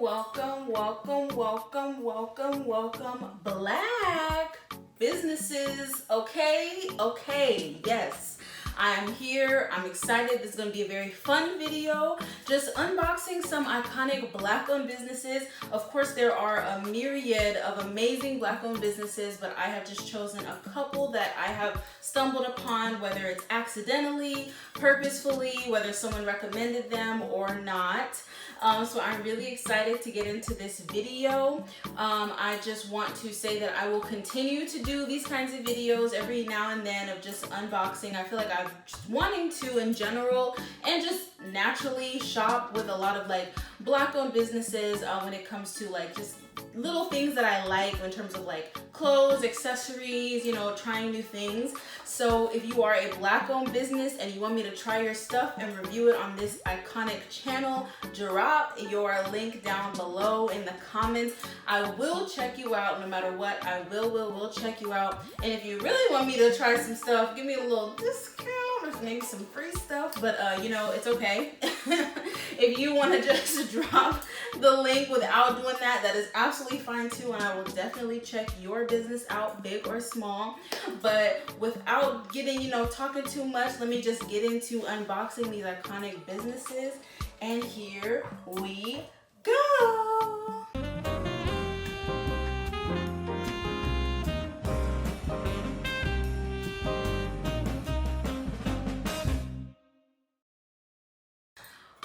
welcome, black businesses. Okay, yes, I'm here. I'm excited. This is going to be a very fun video, just unboxing some iconic black-owned businesses. Of course, there are a myriad of amazing black-owned businesses, but I have just chosen a couple that I have stumbled upon, whether it's accidentally, purposefully, whether someone recommended them or not. So I'm really excited to get into this video. I just want to say that I will continue to do these kinds of videos every now and then of just unboxing. I feel like I'm just wanting to in general and just naturally shop with a lot of like black-owned businesses when it comes to like just little things that I like in terms of like clothes, accessories, you know, trying new things. So if you are a black-owned business and you want me to try your stuff and review it on this iconic channel, drop your link down below in the comments. I will check you out no matter what. I will check you out. And if you really want me to try some stuff, give me a little discount or maybe some free stuff, but you know, it's okay. If you want to just drop the link without doing that, that is absolutely fine too, and I will definitely check your business out, big or small. But without getting, you know, talking too much, let me just get into unboxing these iconic businesses, and here we go.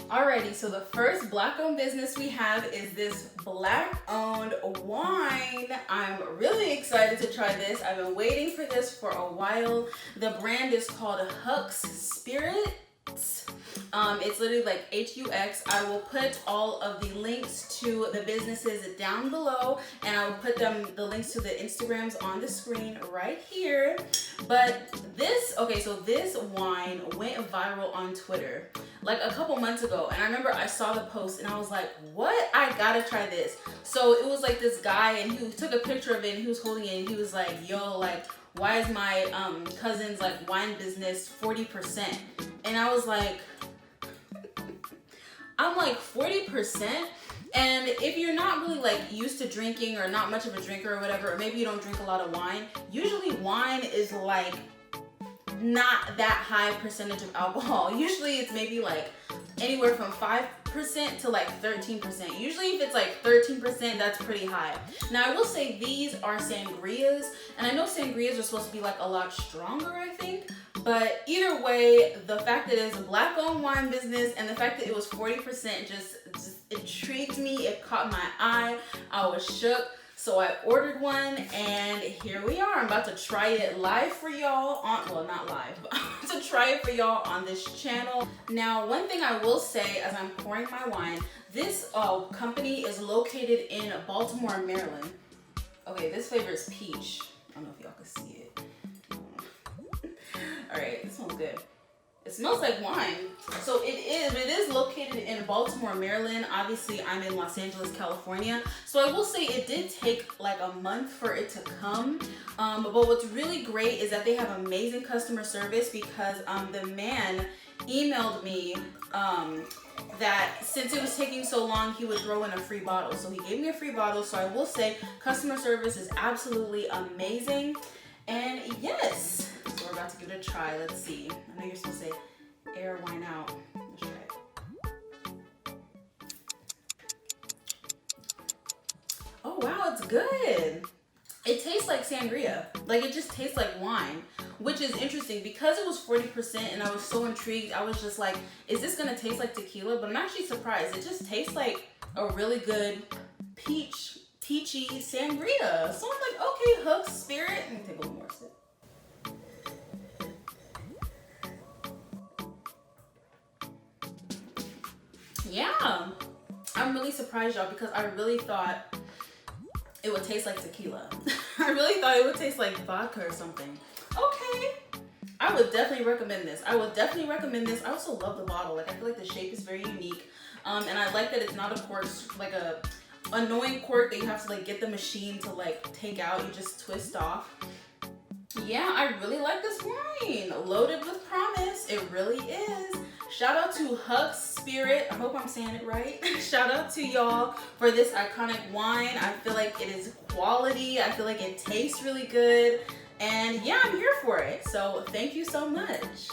Alrighty, so the first black-owned business we have is this black-owned wine. I'm really excited to try this. I've been waiting for this for a while. The brand is called Hux Spirits. It's literally like H-U-X. I will put all of the links to the businesses down below, and I will put the links to the Instagrams on the screen right here. But this wine went viral on Twitter like a couple months ago, and I remember I saw the post and I was like, what? I gotta try this. So it was like this guy, and he took a picture of it and he was holding it and he was like, yo, like, why is my cousin's like wine business 40%? And I was like, I'm like 40%? And if you're not really like used to drinking or not much of a drinker or whatever, or maybe you don't drink a lot of wine, usually wine is like not that high percentage of alcohol. Usually it's maybe like anywhere from 5% to like 13%. Usually if it's like 13%, that's pretty high. Now I will say these are sangrias, and I know sangrias are supposed to be like a lot stronger, I think. But either way, the fact that it's a black-owned wine business and the fact that it was 40% just intrigued me. It caught my eye. I was shook. So I ordered one, and here we are. I'm about to try it live for y'all on, well, not live, but I'm about to try it for y'all on this channel. Now, one thing I will say as I'm pouring my wine, this company is located in Baltimore, Maryland. Okay, this flavor is peach. I don't know if y'all can see it. All right, this one's good. It smells like wine. So it is located in Baltimore, Maryland. Obviously, I'm in Los Angeles, California. So I will say it did take like a month for it to come. But what's really great is that they have amazing customer service, because the man emailed me that since it was taking so long, he would throw in a free bottle. So he gave me a free bottle. So I will say customer service is absolutely amazing. And yes, so we're about to give it a try. Let's see. I know you're supposed to say air wine out. Let's try it. Oh wow, it's good. It tastes like sangria. Like it just tastes like wine, which is interesting because it was 40% and I was so intrigued. I was just like, is this gonna taste like tequila? But I'm actually surprised. It just tastes like a really good peachy sangria. So I'm like, okay, Hux Spirit. Let me take a little more sip. Yeah, I'm really surprised, y'all, because I really thought it would taste like tequila. I really thought it would taste like vodka or something. Okay, I would definitely recommend this. I also love the bottle. Like I feel like the shape is very unique, and I like that it's not a cork, like a annoying cork that you have to like get the machine to like take out. You just twist off. Yeah, I really like this wine. Loaded with promise. It really is. Shout out to Huck Spirit. I hope I'm saying it right. Shout out to y'all for this iconic wine. I feel like it is quality. I feel like it tastes really good. And yeah, I'm here for it. So thank you so much.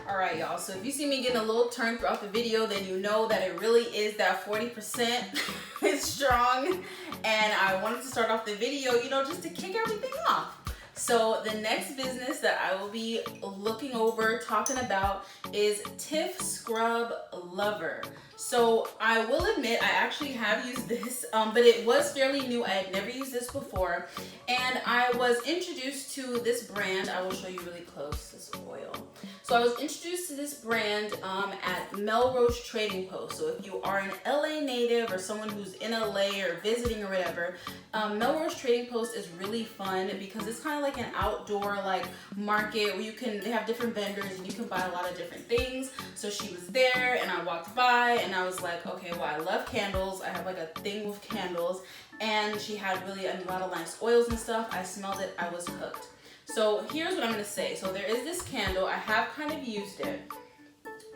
All right, y'all. So if you see me getting a little turned throughout the video, then you know that it really is that 40% is strong. And I wanted to start off the video, you know, just to kick everything off. So the next business that I will be looking over, talking about is Tiff Scrub Lover. So I will admit I actually have used this, but it was fairly new. I had never used this before. And I was introduced to this brand. I will show you really close, this oil. So I was introduced to this brand at Melrose Trading Post. So if you are an LA native or someone who's in LA or visiting or whatever, Melrose Trading Post is really fun because it's kind of like an outdoor like market where they have different vendors and you can buy a lot of different things. So she was there and I walked by and I was like, okay, well, I love candles. I have like a thing with candles, and she had really a lot of nice oils and stuff. I smelled it, I was hooked. So here's what I'm gonna say. So there is this candle, I have kind of used it.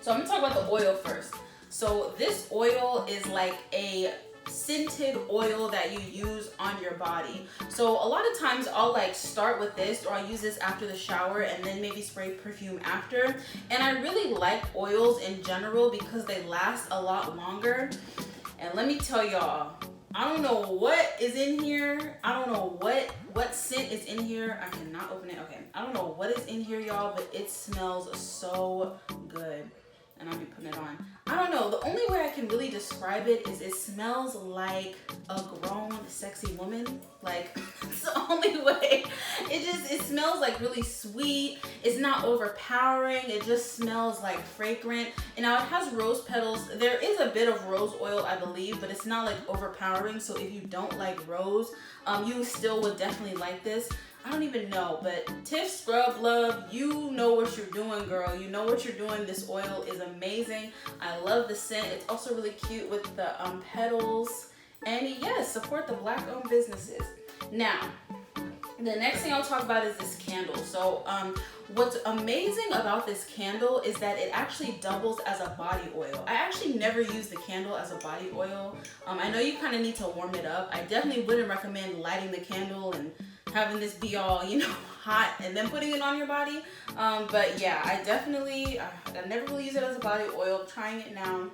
So I'm gonna talk about the oil first. So this oil is like a scented oil that you use on your body. So a lot of times I'll like start with this, or I use this after the shower and then maybe spray perfume after. And I really like oils in general because they last a lot longer. And let me tell y'all, I don't know what is in here. I don't know what scent is in here. I cannot open it. Okay. I don't know what is in here, y'all, but it smells so good. And I'll be putting it on. I don't know. The only way I can really describe it is it smells like a grown, sexy woman. Like, it's the only way. It smells like really sweet. It's not overpowering. It just smells like fragrant. And now it has rose petals. There is a bit of rose oil, I believe, but it's not like overpowering. So if you don't like rose, you still would definitely like this. I don't even know, but Tiff Scrub Love, you know what you're doing, girl. You know what you're doing. This oil is amazing. I love the scent. It's also really cute with the petals. And yes, support the Black-owned businesses. Now, the next thing I'll talk about is this candle. So what's amazing about this candle is that it actually doubles as a body oil. I actually never used the candle as a body oil. I know you kind of need to warm it up. I definitely wouldn't recommend lighting the candle and having this be all, you know, hot and then putting it on your body. But yeah, I never really use it as a body oil. I'm trying it now.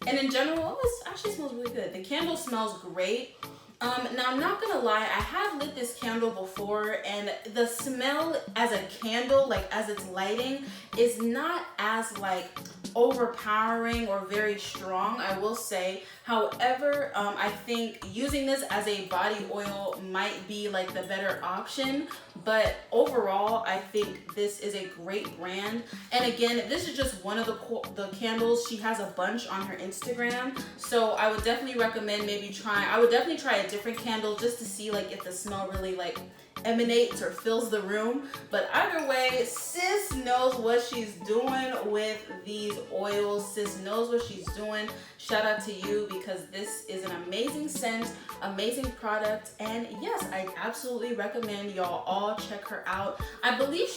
And in general, it actually smells really good. The candle smells great. Now I'm not gonna lie, I have lit this candle before and the smell as a candle, like as it's lighting, is not as like overpowering or very strong, I will say. However, I think using this as a body oil might be like the better option. But overall, I think this is a great brand. And again, this is just one of the candles. She has a bunch on her Instagram. So I would definitely recommend I would definitely try a different candle just to see like if the smell really like emanates or fills the room. But either way, sis knows what she's doing with these oils. Sis knows what she's doing. Shout out to you, because this is an amazing scent, amazing product. And yes, I absolutely recommend y'all all check her out. I believe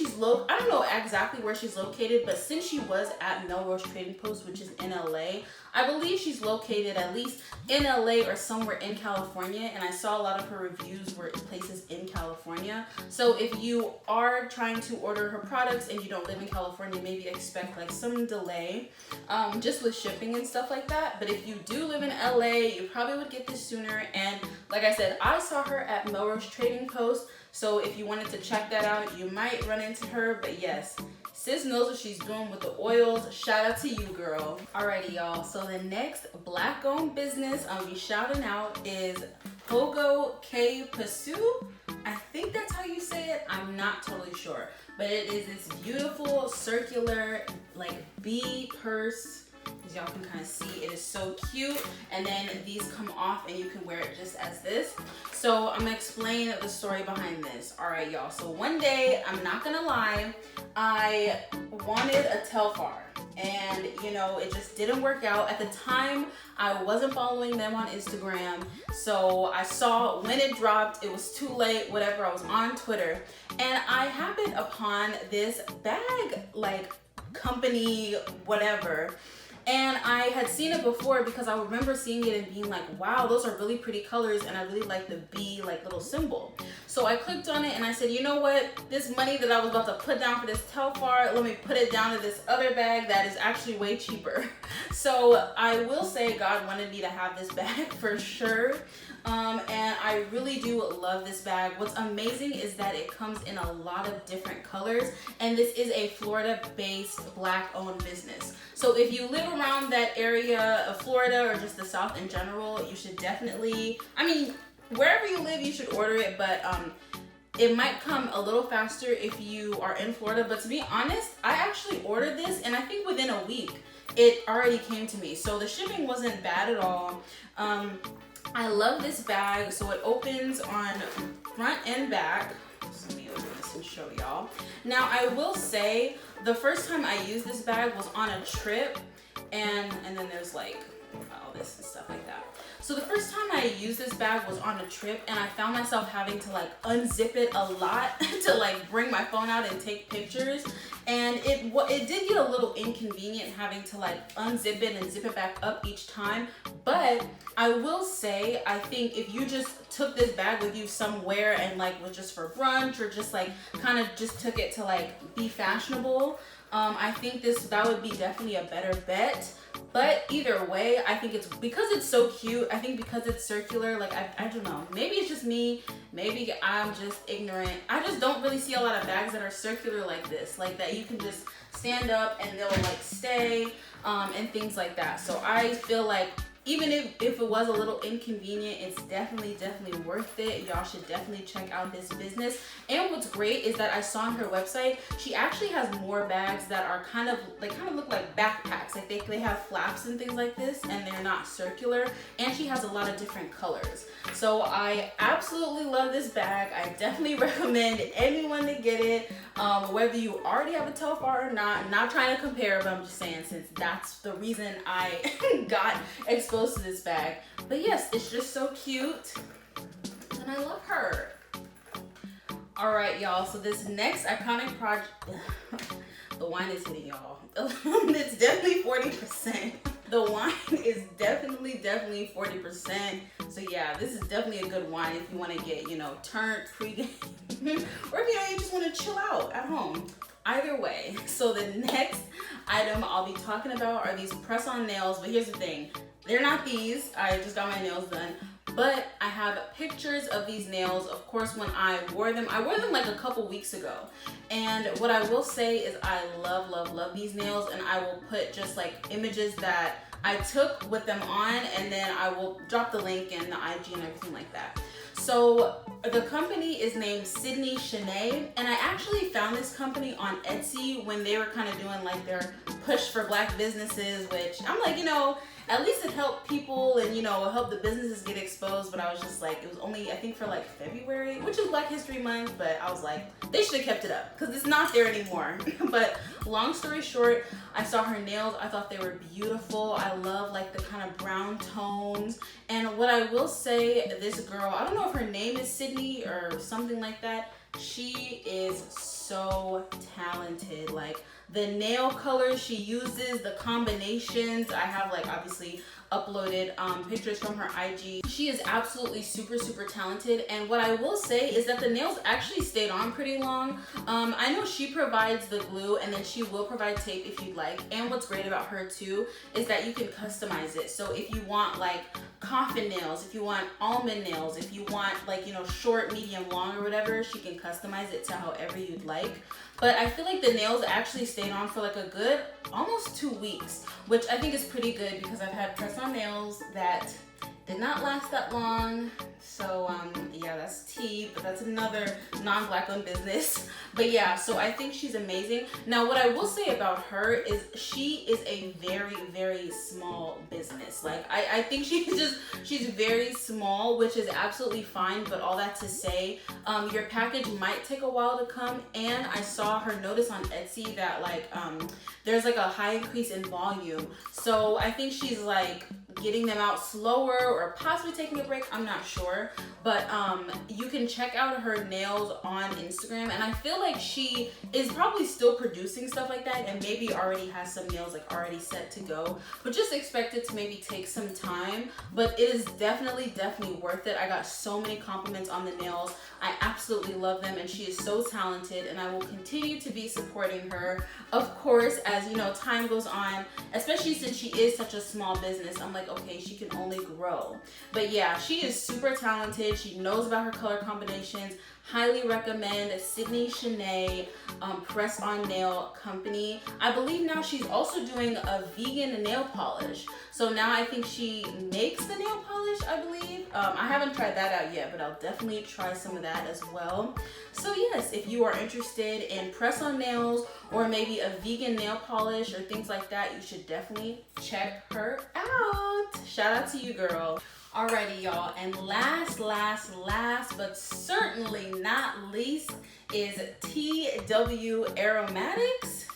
I don't know exactly where she's located, but since she was at Melrose Trading Post, which is in LA, I believe she's located at least in LA or somewhere in California. And I saw a lot of her reviews were in places in California. So if you are trying to order her products and you don't live in California, maybe expect like some delay just with shipping and stuff like that. But if you do live in LA, you probably would get this sooner. And like I said, I saw her at Melrose Trading Post. So if you wanted to check that out, you might run into her. But yes, sis knows what she's doing with the oils. Shout out to you, girl. Alrighty, y'all. So the next Black-owned business I'll be shouting out is hogoekpessou. I think that's how you say it. I'm not totally sure. But it is this beautiful circular like bee purse. As y'all can kind of see, it is so cute. And then these come off and you can wear it just as this. So I'm gonna explain the story behind this. All right, y'all. So one day, I'm not gonna lie, I wanted a Telfar. And you know, it just didn't work out. At the time, I wasn't following them on Instagram. So I saw when it dropped, it was too late, whatever. I was on Twitter and I happened upon this bag, like company, whatever. And I had seen it before because I remember seeing it and being like, wow, those are really pretty colors, and I really like the bee like little symbol. So I clicked on it and I said, you know what? This money that I was about to put down for this Telfar, let me put it down to this other bag that is actually way cheaper. So I will say God wanted me to have this bag for sure. And I really do love this bag. What's amazing is that it comes in a lot of different colors, and this is a Florida-based Black-owned business. So if you live around that area of Florida or just the South in general, you should definitely, I mean, wherever you live, you should order it, but it might come a little faster if you are in Florida. But to be honest, I actually ordered this, and I think within a week, it already came to me. So the shipping wasn't bad at all. I love this bag. So it opens on front and back. So let me open this and show y'all. Now I will say the first time I used this bag was on a trip, and then there's like all this and stuff like that. So the first time I used this bag was on a trip, and I found myself having to like unzip it a lot to like bring my phone out and take pictures. And it did get a little inconvenient having to like unzip it and zip it back up each time. But I will say, I think if you just took this bag with you somewhere and like was just for brunch or just like kind of just took it to like be fashionable, I think that would be definitely a better bet. But either way, I think it's because it's so cute. I think because it's circular, like I don't know, maybe it's just me, maybe I'm just ignorant. I just don't really see a lot of bags that are circular like this, like that you can just stand up and they'll like stay, and things like that. So I feel like even if it was a little inconvenient, it's definitely worth it. Y'all should definitely check out this business. And what's great is that I saw on her website, she actually has more bags that are kind of look like backpacks. Like they have flaps and things like this, and they're not circular. And she has a lot of different colors. So I absolutely love this bag. I definitely recommend anyone to get it. Whether you already have a Telfar or not. I'm not trying to compare, but I'm just saying, since that's the reason I got exposed to this bag. But yes, it's just so cute, and I love her. All right, y'all, so this next iconic project, the wine is hitting y'all. It's definitely 40%. The wine is definitely 40%. So yeah, this is definitely a good wine if you want to get, turned pre-game, or if you just want to chill out at home. Either way, so the next item I'll be talking about are these press-on nails. But here's the thing, they're not these. I just got my nails done. But I have pictures of these nails. Of course, when I wore them like a couple weeks ago. And what I will say is I love these nails. And I will put just like images that I took with them on. And then I will drop the link in the IG and everything like that. So the company is named Sydney Shanae, and I actually found this company on Etsy when they were kind of doing like their push for Black businesses, which I'm like, at least it helped people and, it helped the businesses get exposed. But I was just like, it was only, I think, for like February, which is Black History Month. But I was like, they should have kept it up because it's not there anymore. But long story short, I saw her nails. I thought they were beautiful. I love like the kind of brown tones. And what I will say, this girl, I don't know if her name is Sydney or something like that. She is so talented. Like the nail colors she uses, the combinations. I have like obviously uploaded pictures from her IG. She is absolutely super talented. And what I will say is that the nails actually stayed on pretty long. I know she provides the glue, and then she will provide tape if you'd like. And what's great about her too is that you can customize it. So if you want like coffin nails, if you want almond nails, if you want like, short, medium, long, or whatever, she can customize it to however you'd like. But I feel like the nails actually stayed on for like a good almost 2 weeks, which I think is pretty good because I've had press-on nails that did not last that long. So yeah, that's tea, but that's another non-Black owned business. But yeah, so I think she's amazing. Now what I will say about her is she is a very small business. Like I think she's very small, which is absolutely fine. But all that to say, your package might take a while to come. And I saw her notice on Etsy that like there's like a high increase in volume. So I think she's like getting them out slower, or possibly taking a break, I'm not sure. But you can check out her nails on Instagram, and I feel like she is probably still producing stuff like that and maybe already has some nails like already set to go, but just expect it to maybe take some time. But it is definitely worth it. I got so many compliments on the nails. I absolutely love them, and she is so talented, and I will continue to be supporting her, of course, as you know, time goes on, especially since she is such a small business. I'm like, okay, she can only grow. But yeah, she is super talented. She knows about her color combinations. Highly recommend Sydney Shanae Press On Nail Company. I believe now she's also doing a vegan nail polish. So now I think she makes the nail polish, I believe. I haven't tried that out yet, but I'll definitely try some of that as well. So yes, if you are interested in press on nails or maybe a vegan nail polish or things like that, you should definitely check her out. Shout out to you, girl. Alrighty, y'all, and last but certainly not least is TW Aromatics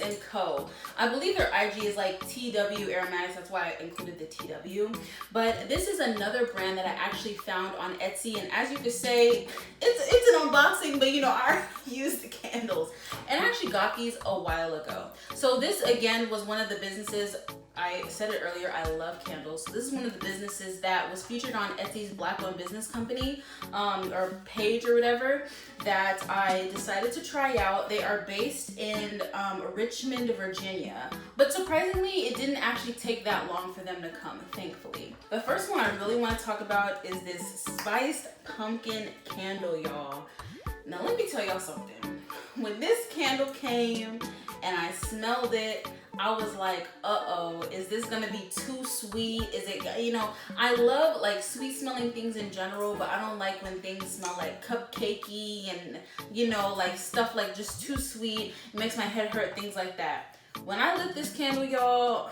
and Co. I believe their IG is like TW Aromatics, that's why I included the TW. But this is another brand that I actually found on Etsy, and as you could say, it's an unboxing, but you know, I used the candles. And I actually got these a while ago. So this again was one of the businesses, I said it earlier, I love candles. So this is one of the businesses that was featured on Etsy's Black-owned business company or page or whatever that I decided to try out. They are based in Richmond, Virginia. But surprisingly, it didn't actually take that long for them to come, thankfully. The first one I really want to talk about is this spiced pumpkin candle, y'all. Now let me tell y'all something. When this candle came and I smelled it, I was like, uh-oh, is this gonna be too sweet? Is it, you know, I love like sweet smelling things in general, but I don't like when things smell like cupcakey and, you know, like stuff like just too sweet. It makes my head hurt, things like that. When I lit this candle, y'all,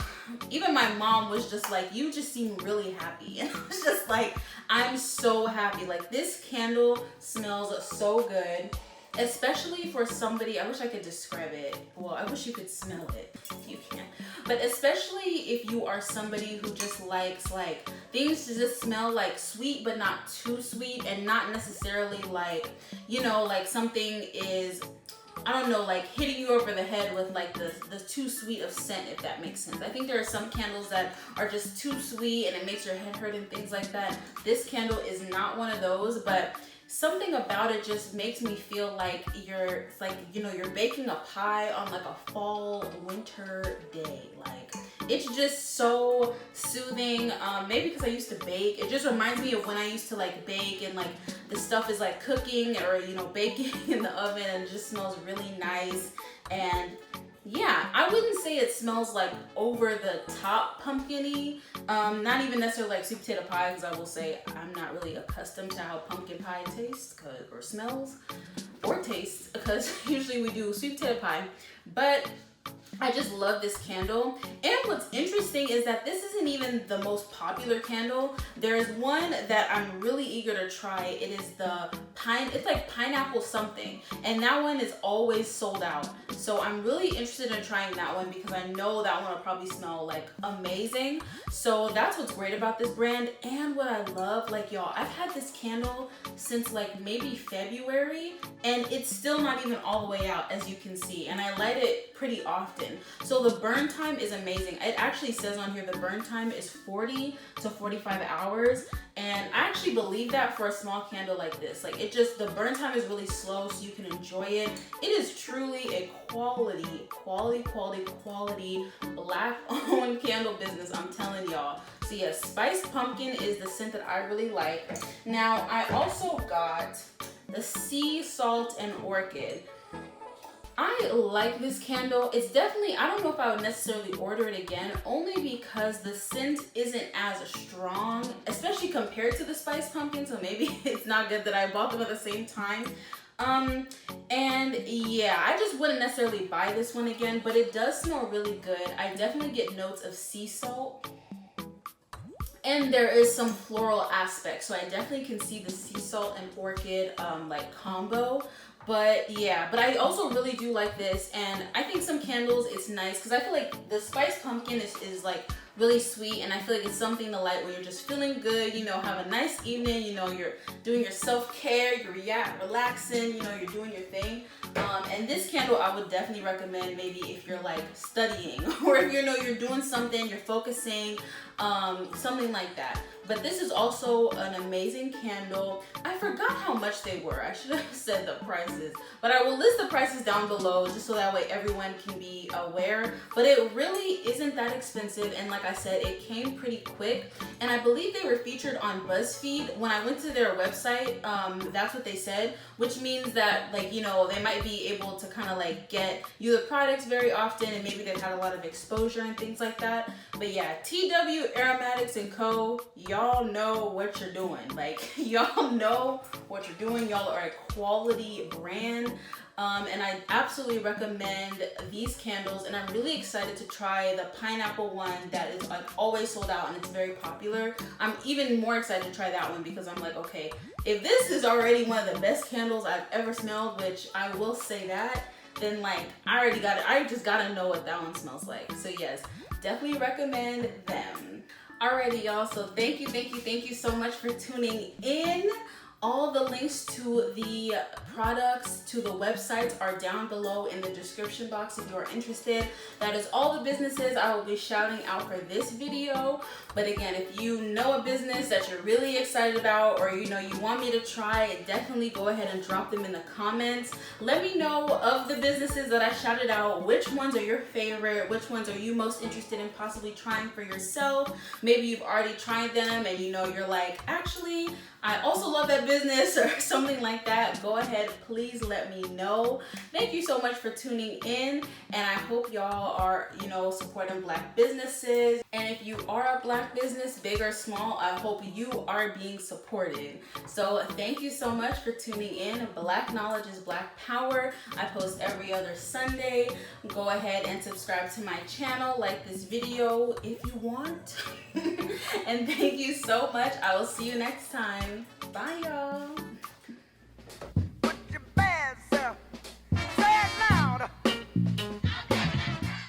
even my mom was just like, you just seem really happy. And I was just like, I'm so happy. Like, this candle smells so good. Especially for somebody, I wish I could describe it. Well, I wish you could smell it. You can't. But especially if you are somebody who just likes like things to just smell like sweet, but not too sweet, and not necessarily like, you know, like something is, I don't know, like hitting you over the head with like the too sweet of scent, if that makes sense. I think there are some candles that are just too sweet and it makes your head hurt and things like that. This candle is not one of those, but something about it just makes me feel like you're, like, you know, you're baking a pie on like a fall winter day. Like, it's just so soothing. Maybe because I used to bake, it just reminds me of when I used to like bake and like the stuff is like cooking or, you know, baking in the oven, and it just smells really nice. And yeah, I wouldn't say it smells like over the top pumpkin-y. Not even necessarily like sweet potato pie, because I will say I'm not really accustomed to how pumpkin pie tastes or smells or tastes, because usually we do sweet potato pie. But I just love this candle. And what's interesting is that this isn't even the most popular candle. There's one that I'm really eager to try. It is the it's like pineapple something, and that one is always sold out. So I'm really interested in trying that one because I know that one will probably smell like amazing. So that's what's great about this brand. And what I love, like, y'all, I've had this candle since like maybe February, and it's still not even all the way out, as you can see, and I light it pretty often. So the burn time is amazing. It actually says on here the burn time is 40 to 45 hours, and I actually believe that for a small candle like this. Like, the burn time is really slow, so you can enjoy it. It is truly a quality black-owned candle business, I'm telling y'all. So yeah, spiced pumpkin is the scent that I really like. Now, I also got the sea salt and orchid. I like this candle. It's definitely, I don't know if I would necessarily order it again, only because the scent isn't as strong, especially compared to the spiced pumpkin, so maybe it's not good that I bought them at the same time. And yeah, I just wouldn't necessarily buy this one again, but it does smell really good. I definitely get notes of sea salt, and there is some floral aspect, so I definitely can see the sea salt and orchid like combo. But yeah, but I also really do like this, and I think some candles, it's nice because I feel like the spiced pumpkin is like really sweet, and I feel like it's something to light when you're just feeling good, you know, have a nice evening, you know, you're doing your self-care, you're relaxing, you know, you're doing your thing. And this candle I would definitely recommend maybe if you're like studying or if you know you're doing something, you're focusing, something like that. But this is also an amazing candle. I forgot how much they were. I should have said the prices, but I will list the prices down below just so that way everyone can be aware. But it really isn't that expensive, and like I said, it came pretty quick, and I believe they were featured on BuzzFeed. When I went to their website, that's what they said, which means that, like, you know, they might be able to kind of like get you the products very often, and maybe they've had a lot of exposure and things like that. But yeah, TW Aromatics & Co., y'all know what you're doing. Like, y'all know what you're doing. Y'all are a quality brand. And I absolutely recommend these candles, and I'm really excited to try the pineapple one that is like always sold out and it's very popular. I'm even more excited to try that one because I'm like, okay, if this is already one of the best candles I've ever smelled, which I will say that, then like I just gotta know what that one smells like. So yes, definitely recommend them. Alrighty, y'all, so thank you so much for tuning in. All the links to the products, to the websites are down below in the description box if you are interested. That is all the businesses I will be shouting out for this video. But again, if you know a business that you're really excited about, or you know you want me to try, definitely go ahead and drop them in the comments. Let me know of the businesses that I shouted out, which ones are your favorite, which ones are you most interested in possibly trying for yourself. Maybe you've already tried them and you know you're like, actually, I also love that business or something like that. Go ahead, please let me know. Thank you so much for tuning in, and I hope y'all are, you know, supporting Black businesses. And if you are a Black business, big or small, I hope you are being supported. So thank you so much for tuning in. Black knowledge is Black power. I post every other Sunday. Go ahead and subscribe to my channel, like this video if you want. And thank you so much. I will see you next time. Bye, y'all.